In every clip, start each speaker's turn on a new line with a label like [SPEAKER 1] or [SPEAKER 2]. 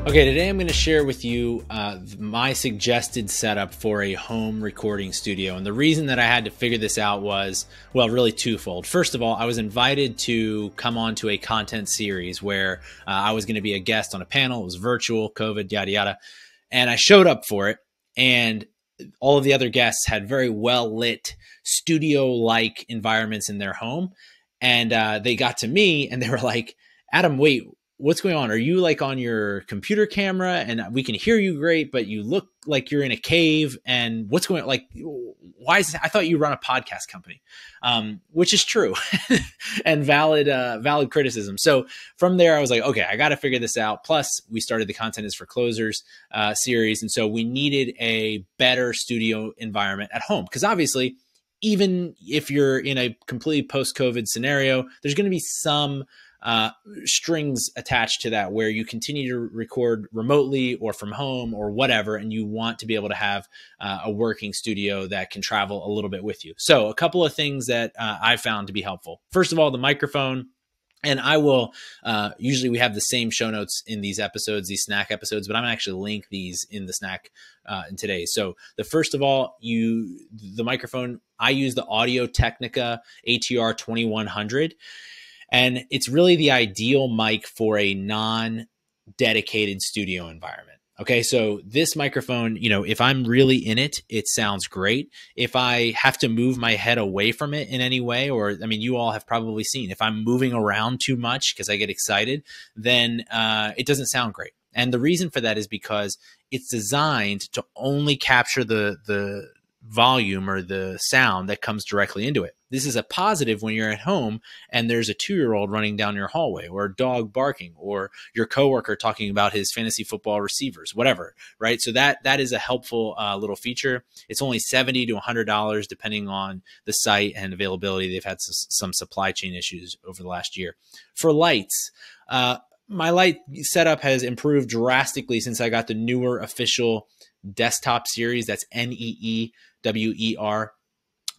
[SPEAKER 1] Okay, today I'm going to share with you my suggested setup for a home recording studio. And the reason that I had to figure this out was, well, really twofold. First of all, I was invited to come on to a content series where I was going to be a guest on a panel. It was virtual, COVID, yada, yada. And I showed up for it. And all of the other guests had very well lit studio-like environments in their home. And they got to me and they were like, Adam, wait, what's going on? Are you like on your computer camera and we can hear you great, but you look like you're in a cave, and what's going on? Like, why is this? I thought you run a podcast company, which is true and valid criticism. So from there, I was like, okay, I got to figure this out. Plus we started the Content is for Closers series. And so we needed a better studio environment at home. Cause obviously, even if you're in a completely post-COVID scenario, there's going to be some strings attached to that where you continue to record remotely or from home or whatever, and you want to be able to have a working studio that can travel a little bit with you. So a couple of things that I found to be helpful. First of all, the microphone. And I will, usually we have the same show notes in these episodes, these snack episodes, but I'm gonna actually link these in the snack in today. So the first of all, the microphone, I use the Audio Technica ATR 2100. And it's really the ideal mic for a non-dedicated studio environment. Okay, so this microphone, if I'm really in it, it sounds great. If I have to move my head away from it in any way, or, you all have probably seen, if I'm moving around too much because I get excited, then it doesn't sound great. And the reason for that is because it's designed to only capture the volume or the sound that comes directly into it. This is a positive when you're at home and there's a 2-year-old running down your hallway, or a dog barking, or your coworker talking about his fantasy football receivers, whatever, right? So that is a helpful little feature. It's only $70 to $100 depending on the site and availability. They've had some supply chain issues over the last year. For lights, my light setup has improved drastically since I got the newer official desktop series. That's NEEWER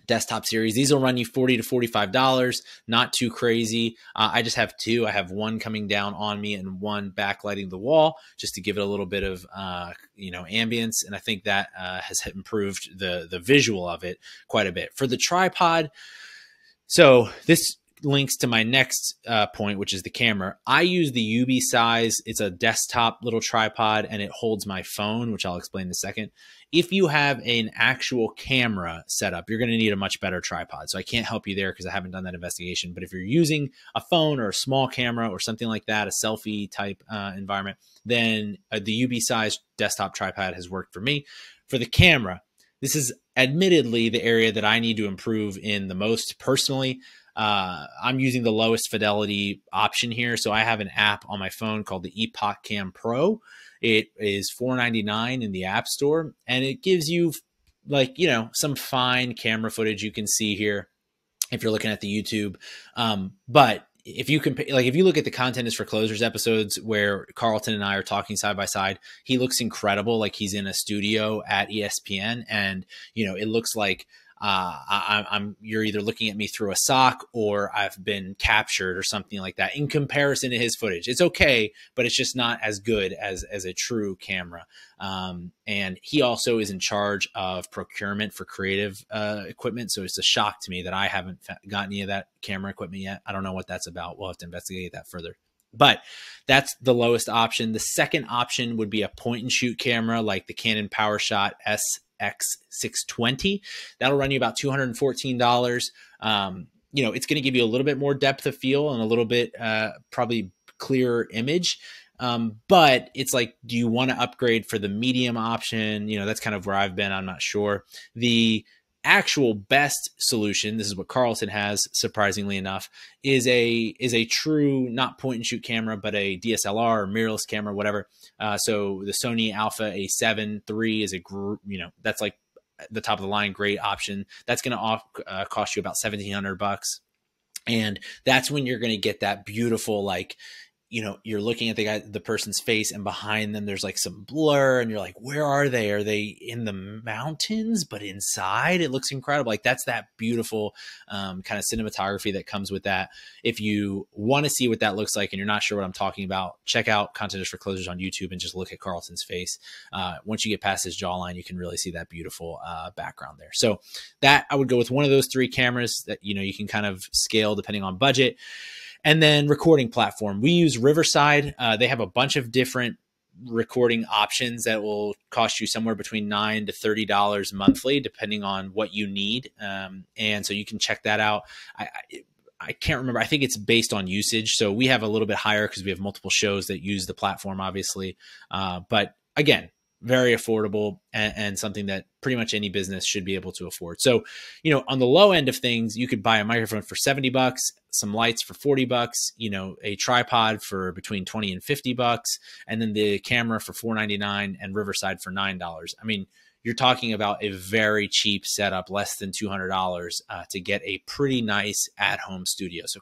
[SPEAKER 1] desktop series. These will run you $40 to $45, not too crazy. I just have two. I have one coming down on me and one backlighting the wall just to give it a little bit of, ambience. And I think that has improved the visual of it quite a bit. For the tripod, so this links to my next point, which is the camera. I use the UBsize. It's a desktop little tripod and it holds my phone, which I'll explain in a second. If you have an actual camera setup, you're going to need a much better tripod. So I can't help you there because I haven't done that investigation. But if you're using a phone or a small camera or something like that, a selfie type environment, then the UBsize desktop tripod has worked for me. For the camera, this is admittedly the area that I need to improve in the most personally. I'm using the lowest fidelity option here. So I have an app on my phone called the Epoch Cam Pro. It is $4.99 in the App Store, and it gives you some fine camera footage you can see here if you're looking at the YouTube. But if you compare, if you look at the Content is for Closers episodes where Carlton and I are talking side by side, he looks incredible. Like he's in a studio at ESPN, and it looks like you're either looking at me through a sock or I've been captured or something like that in comparison to his footage. It's okay, but it's just not as good as a true camera. And he also is in charge of procurement for creative equipment. So it's a shock to me that I haven't got any of that camera equipment yet. I don't know what that's about. We'll have to investigate that further. But that's the lowest option. The second option would be a point and shoot camera like the Canon PowerShot SX620. That'll run you about $214. It's going to give you a little bit more depth of field and a little bit probably clearer image. But it's like, do you want to upgrade for the medium option? That's kind of where I've been. I'm not sure. The actual best solution, this is what Carlton has, surprisingly enough, is a true, not point and shoot camera, but a DSLR or mirrorless camera, whatever. So the Sony Alpha A7 III is that's like the top of the line, great option. That's going to cost you about $1,700. And that's when you're going to get that beautiful, you're looking at the person's face, and behind them there's like some blur, and you're like, where are they? Are they in the mountains? But inside it looks incredible. Like that's that beautiful kind of cinematography that comes with that. If you want to see what that looks like and you're not sure what I'm talking about, check out Content is for Closers on YouTube and just look at Carlton's face. Once you get past his jawline, you can really see that beautiful background there. So that, I would go with one of those 3 cameras that, you can kind of scale depending on budget. And then recording platform. We use Riverside. They have a bunch of different recording options that will cost you somewhere between $9 to $30 monthly, depending on what you need. And so you can check that out. I can't remember. I think it's based on usage. So we have a little bit higher because we have multiple shows that use the platform, obviously. But again, very affordable and something that pretty much any business should be able to afford. So, on the low end of things, you could buy a microphone for $70, some lights for $40, a tripod for between $20 and $50, and then the camera for $4.99 and Riverside for $9. I mean, you're talking about a very cheap setup, less than $200 to get a pretty nice at-home studio. So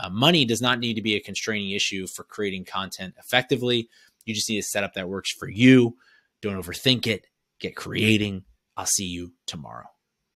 [SPEAKER 1] money does not need to be a constraining issue for creating content effectively. You just need a setup that works for you. Don't overthink it. Get creating. I'll see you tomorrow.